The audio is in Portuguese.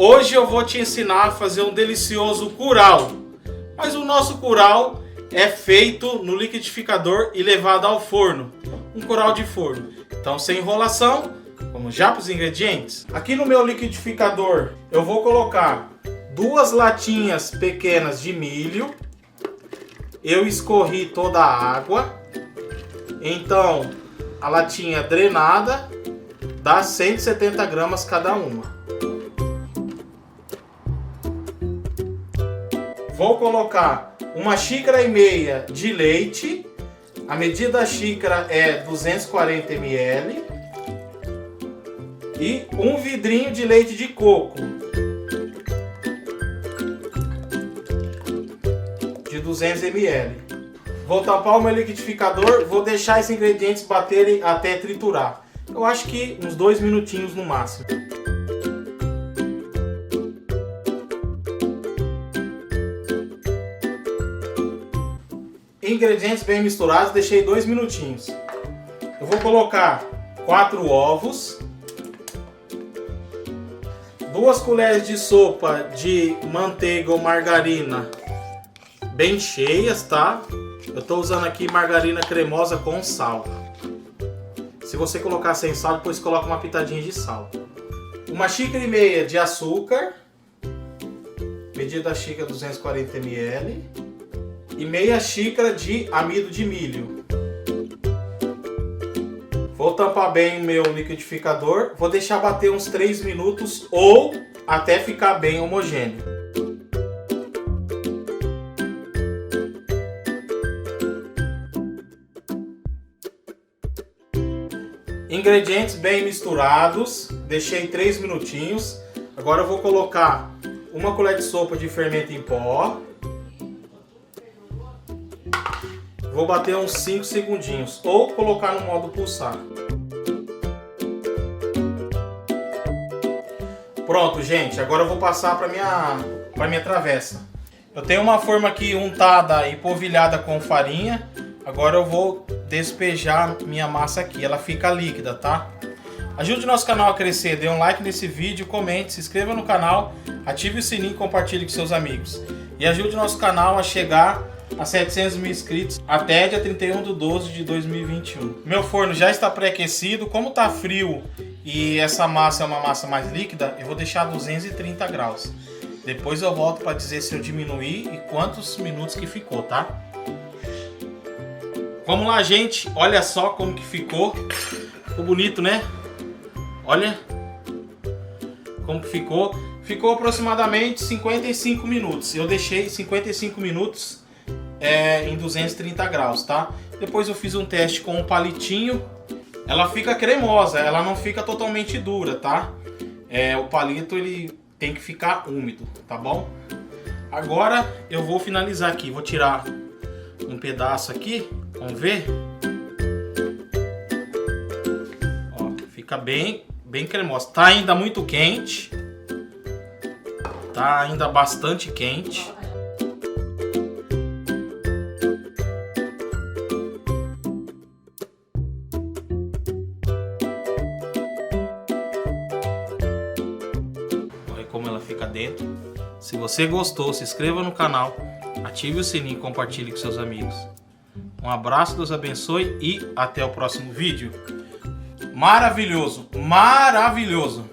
Hoje eu vou te ensinar a fazer um delicioso curau. Mas o nosso curau é feito no liquidificador e levado ao forno. Um curau de forno. Então, sem enrolação, vamos já para os ingredientes. Aqui no meu liquidificador eu vou colocar 2 latinhas pequenas de milho. Eu escorri toda a água. Então, a latinha drenada dá 170 gramas cada uma. Vou colocar 1,5 xícaras de leite. A medida da xícara é 240 ml. E 1 vidrinho de leite de coco. De 200 ml. Vou tampar o meu liquidificador. Vou deixar esses ingredientes baterem até triturar. Eu acho que uns 2 minutinhos no máximo. Ingredientes bem misturados, deixei 2 minutinhos. Eu vou colocar 4 ovos, 2 colheres de sopa de manteiga ou margarina bem cheias, tá? Eu estou usando aqui margarina cremosa com sal. Se você colocar sem sal, depois coloca uma pitadinha de sal. 1,5 xícara de açúcar, medida da xícara 240 ml. E meia xícara de amido de milho. Vou tampar bem o meu liquidificador. Vou deixar bater uns 3 minutos ou até ficar bem homogêneo. Ingredientes bem misturados. Deixei 3 minutinhos. Agora eu vou colocar 1 colher de sopa de fermento em pó. Vou bater uns 5 segundinhos ou colocar no modo pulsar. Pronto, gente. Agora eu vou passar para minha travessa. Eu tenho uma forma aqui untada e polvilhada com farinha. Agora eu vou despejar minha massa aqui. Ela fica líquida, tá? Ajude o nosso canal a crescer. Dê um like nesse vídeo, comente, se inscreva no canal, ative o sininho e compartilhe com seus amigos. E ajude o nosso canal a chegar a 700 mil inscritos até dia 31/12 de 2021. Meu forno já está pré-aquecido. Como está frio e essa massa é uma massa mais líquida, eu vou deixar 230 graus. Depois eu volto para dizer se eu diminuí e quantos minutos que ficou, tá? Vamos lá, gente. Olha só como que ficou. Ficou bonito, né? Olha como que ficou. Ficou aproximadamente 55 minutos. Eu deixei 55 minutos em 230 graus, tá? Depois eu fiz um teste com um palitinho. Ela fica cremosa, ela não fica totalmente dura, tá? O palito ele tem que ficar úmido, tá bom? Agora eu vou finalizar aqui. Vou tirar um pedaço aqui, vamos ver? Ó, fica bem cremosa. Tá ainda muito quente. Tá ainda bastante quente. Como ela fica dentro. Se você gostou, se inscreva no canal, ative o sininho e compartilhe com seus amigos. Um abraço, Deus abençoe e até o próximo vídeo. Maravilhoso, maravilhoso!